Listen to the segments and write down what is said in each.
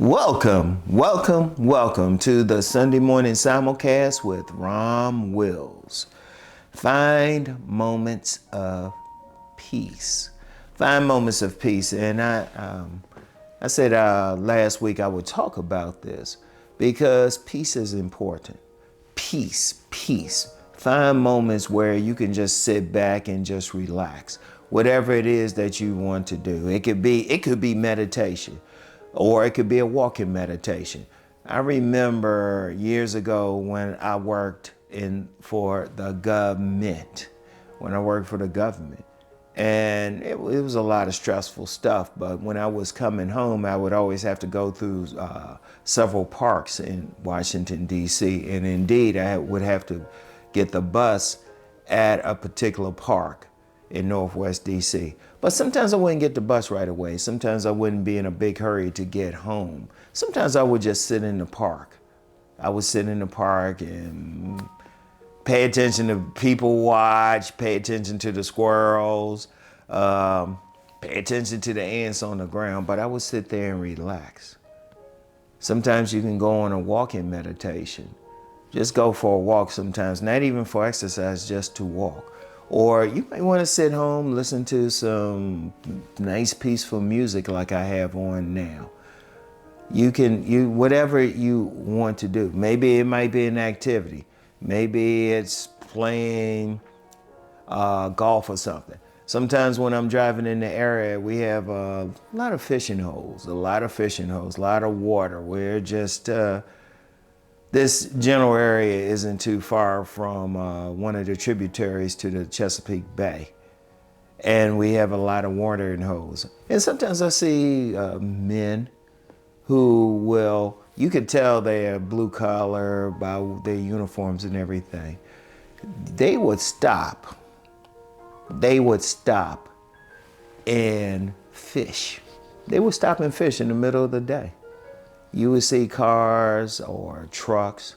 Welcome to the Sunday morning simulcast with Rom Wills. Find moments of peace. Find moments of peace. And I said last week I would talk about this because peace is important. Peace. Find moments where you can just sit back and just relax. Whatever it is that you want to do. It could be meditation. Or it could be a walking meditation. I remember years ago when I worked for the government. And it was a lot of stressful stuff. But when I was coming home, I would always have to go through several parks in Washington, D.C. And indeed, I would have to get the bus at a particular park in Northwest D.C. But sometimes I wouldn't get the bus right away. Sometimes I wouldn't be in a big hurry to get home. Sometimes I would just sit in the park. I would sit in the park and pay attention to people watch, pay attention to the squirrels, pay attention to the ants on the ground, but I would sit there and relax. Sometimes you can go on a walking meditation. Just go for a walk sometimes, not even for exercise, just to walk. Or you might want to sit home, listen to some nice peaceful music like I have on now. Whatever you want to do. Maybe it might be an activity. Maybe it's playing golf or something. Sometimes when I'm driving in the area, we have a lot of fishing holes, a lot of water. We're just, this general area isn't too far from one of the tributaries to the Chesapeake Bay. And we have a lot of watering holes. And sometimes I see men who you could tell they're blue collar by their uniforms and everything. They would stop and fish. They would stop and fish in the middle of the day. You would see cars or trucks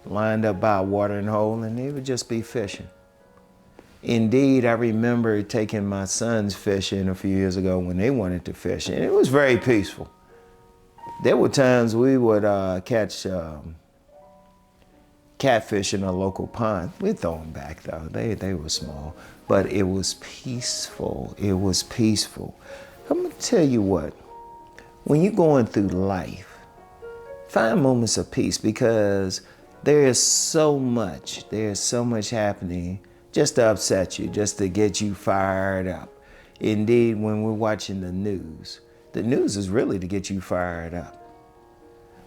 lined up by a watering hole and they would just be fishing. Indeed, I remember taking my sons fishing a few years ago when they wanted to fish, and it was very peaceful. There were times we would catch catfish in a local pond. We'd throw them back though, they were small, but it was peaceful. I'm gonna tell you what, when you're going through life, find moments of peace because there's so much happening just to upset you, just to get you fired up. Indeed, when we're watching the news is really to get you fired up.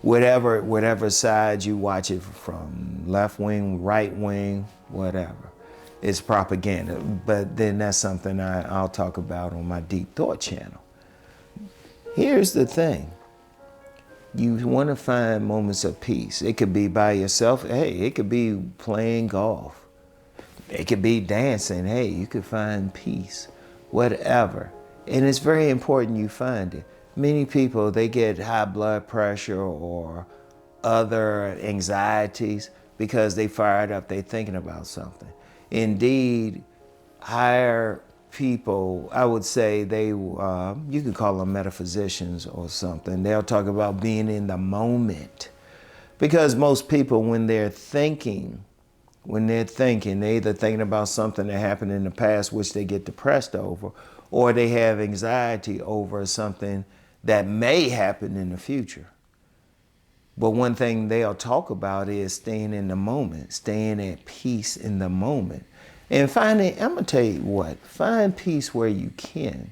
Whatever side you watch it from, left wing, right wing, whatever. It's propaganda, but then that's something I'll talk about on my Deep Thought channel. Here's the thing. You want to find moments of peace. It could be by yourself. Hey, it could be playing golf. It could be dancing. Hey, you could find peace. Whatever. And it's very important you find it. Many people, they get high blood pressure or other anxieties because they fired up, they thinking about something. Indeed, higher people, I would say you could call them metaphysicians or something. They'll talk about being in the moment. Because most people, when they're thinking, they're either thinking about something that happened in the past, which they get depressed over, or they have anxiety over something that may happen in the future. But one thing they'll talk about is staying in the moment, staying at peace in the moment. And I'm gonna tell you what, find peace where you can.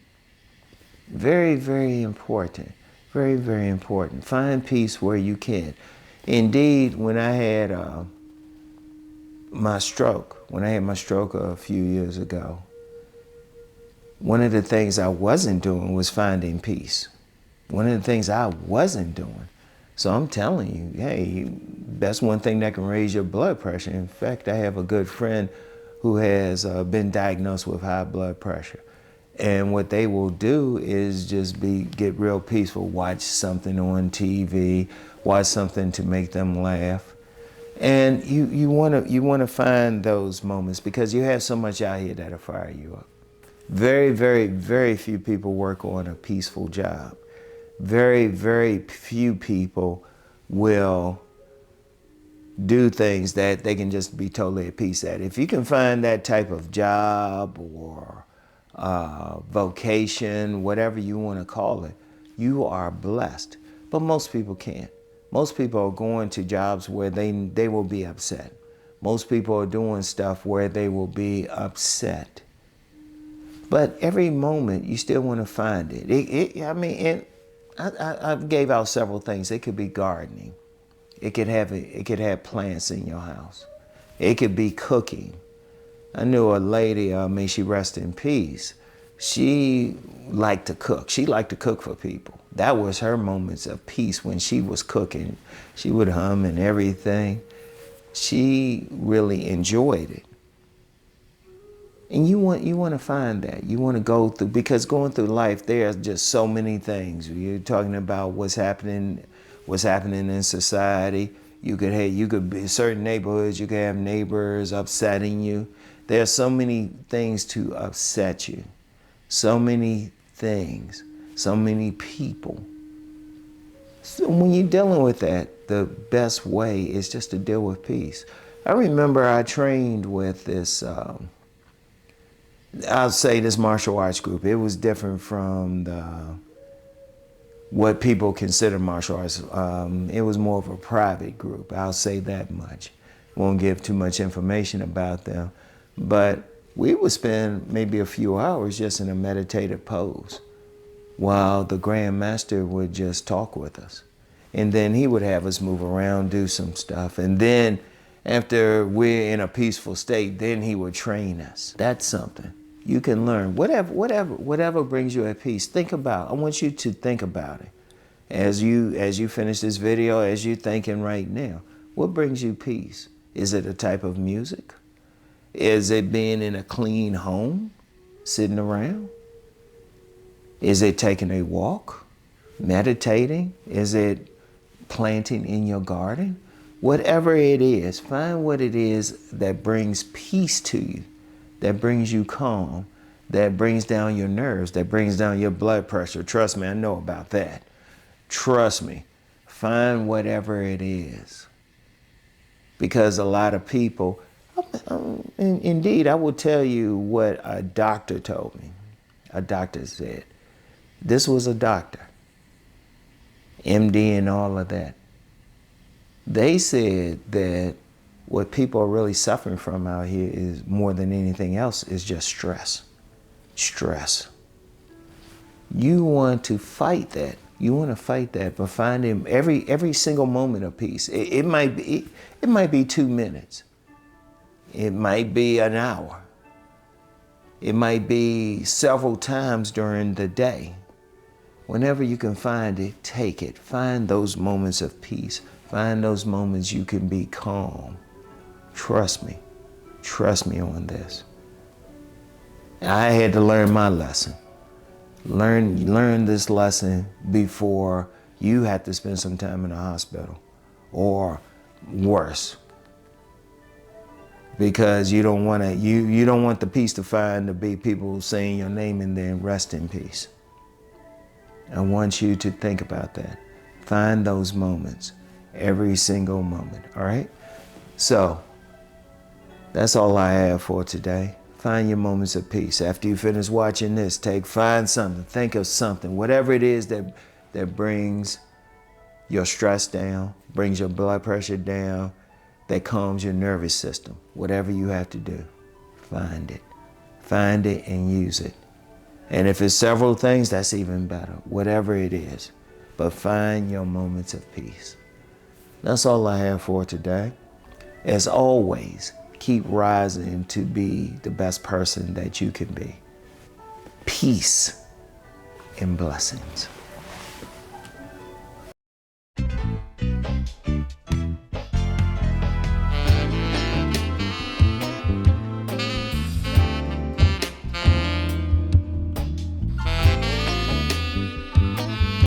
Very, very important. Very, very important. Find peace where you can. Indeed, when I had my stroke a few years ago, one of the things I wasn't doing was finding peace. So I'm telling you, hey, that's one thing that can raise your blood pressure. In fact, I have a good friend who has been diagnosed with high blood pressure. And what they will do is just get real peaceful, watch something on TV, watch something to make them laugh. And you want to find those moments because you have so much out here that'll fire you up. Very, very, very few people work on a peaceful job. Very, very few people will do things that they can just be totally at peace at. If you can find that type of job or vocation, whatever you want to call it, you are blessed. But most people can't. Most people are going to jobs where they will be upset. Most people are doing stuff where they will be upset. But every moment you still want to find it. I gave out several things. It could be gardening. It could have plants in your house. It could be cooking. I knew a lady, may she rest in peace. She liked to cook. She liked to cook for people. That was her moments of peace when she was cooking. She would hum and everything. She really enjoyed it. And you want to find that. You want to go through, because going through life, there's just so many things. You're talking about what's happening in society. You could be in certain neighborhoods, you could have neighbors upsetting you. There are so many things to upset you. So many things, so many people. So when you're dealing with that, the best way is just to deal with peace. I remember I trained with this, I'll say this martial arts group. It was different from what people consider martial arts. It was more of a private group. I'll say that much. Won't give too much information about them. But we would spend maybe a few hours just in a meditative pose while the Grand Master would just talk with us. And then he would have us move around, do some stuff. And then after we're in a peaceful state, then he would train us. That's something you can learn. Whatever brings you at peace, think about. I want you to think about it. As you finish this video, as you're thinking right now, what brings you peace? Is it a type of music? Is it being in a clean home, sitting around? Is it taking a walk, meditating? Is it planting in your garden? Whatever it is, find what it is that brings peace to you, that brings you calm, that brings down your nerves, that brings down your blood pressure. Trust me, I know about that. Trust me, find whatever it is. Because a lot of people, indeed, I will tell you what a doctor told me. A doctor said, this was a doctor, MD and all of that. They said that what people are really suffering from out here is more than anything else is just stress. Stress. You want to fight that. You want to fight that, but find him every single moment of peace. It might be 2 minutes. It might be an hour. It might be several times during the day. Whenever you can find it, take it. Find those moments of peace. Find those moments you can be calm. Trust me. Trust me on this. I had to learn my lesson. Learn this lesson before you have to spend some time in a hospital or worse. Because you don't want the peace to be people saying your name and then rest in peace. I want you to think about that. Find those moments, every single moment, all right? So, that's all I have for today. Find your moments of peace. After you finish watching this, find something, think of something, whatever it is that brings your stress down, brings your blood pressure down, that calms your nervous system. Whatever you have to do, find it. Find it and use it. And if it's several things, that's even better. Whatever it is. But find your moments of peace. That's all I have for today. As always, keep rising to be the best person that you can be. Peace and blessings.